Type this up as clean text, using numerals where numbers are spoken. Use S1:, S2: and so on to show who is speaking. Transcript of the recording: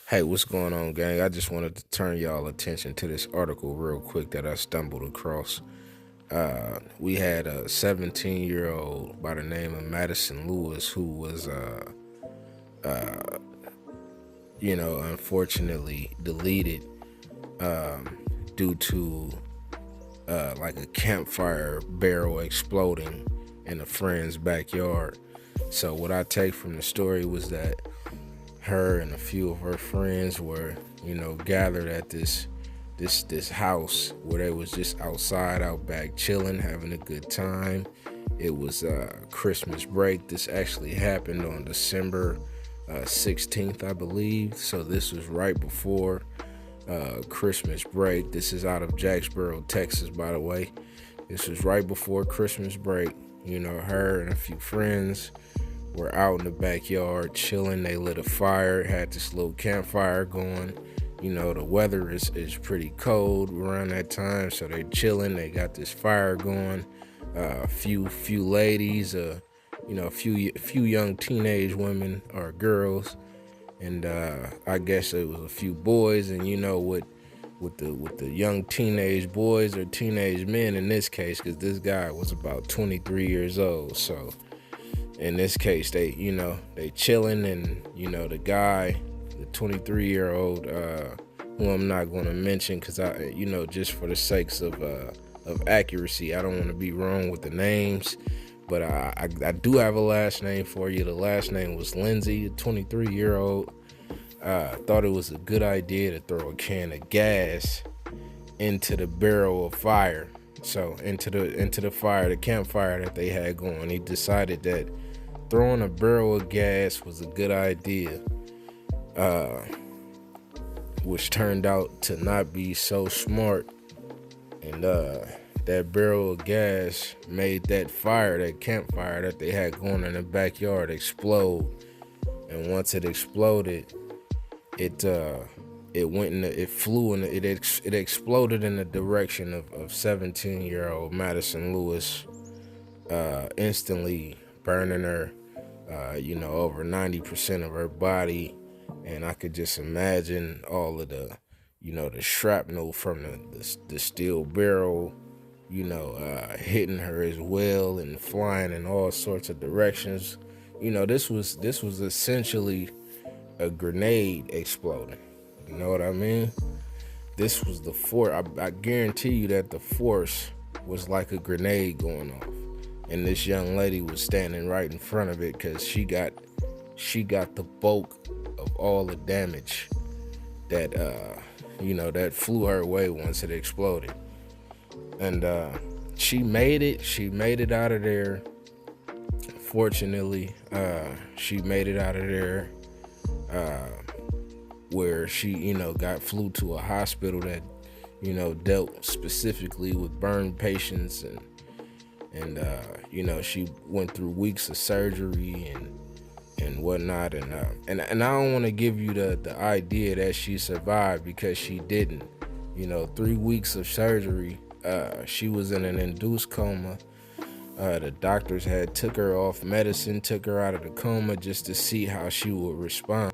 S1: Hey, what's going on, gang? I just wanted to turn y'all attention to this article real quick that I stumbled across. We had a 17-year-old by the name of Madison Lewis who was, unfortunately deleted due to like a campfire barrel exploding in a friend's backyard. So what I take from the story was that her and a few of her friends were, gathered at this house where they was just outside, out back, chilling, having a good time. It was Christmas break. This actually happened on December 16th, I believe. So this was right before Christmas break. This is out of Jacksboro, Texas, by the way. This was right before Christmas break. Her and a few friends were out in the backyard chilling. They lit a fire, had this little campfire going. The weather is pretty cold around that time, so they chilling. They got this fire going. A few ladies, a few young teenage women or girls, and I guess it was a few boys. And with the young teenage boys or teenage men in this case, because this guy was about 23 years old. So in this case, they chilling, and the guy, the 23-year-old, who I'm not going to mention because just for the sakes of accuracy, I don't want to be wrong with the names, but I do have a last name for you. The last name was Lindsay, the 23-year-old. Thought it was a good idea to throw a can of gas into the barrel of fire. So into the fire, the campfire that they had going. He decided that throwing a barrel of gas was a good idea, which turned out to not be so smart. And that barrel of gas made that fire, that campfire that they had going in the backyard, explode. And once it exploded, it exploded in the direction of 17-year-old Madison Lewis, instantly burning her, over 90% of her body. And I could just imagine all of the, the shrapnel from the steel barrel, hitting her as well and flying in all sorts of directions. This was essentially a grenade exploding. You know what I mean? This was the force. I guarantee you that the force was like a grenade going off. And this young lady was standing right in front of it because she got the bulk of all the damage that that flew her way once it exploded. And she made it out of there. Fortunately, she made it out of there, where she flew to a hospital that dealt specifically with burn patients, and she went through weeks of surgery and whatnot, and I don't want to give you the idea that she survived, because she didn't. 3 weeks of surgery, she was in an induced coma. The doctors had took her off medicine, took her out of the coma just to see how she would respond.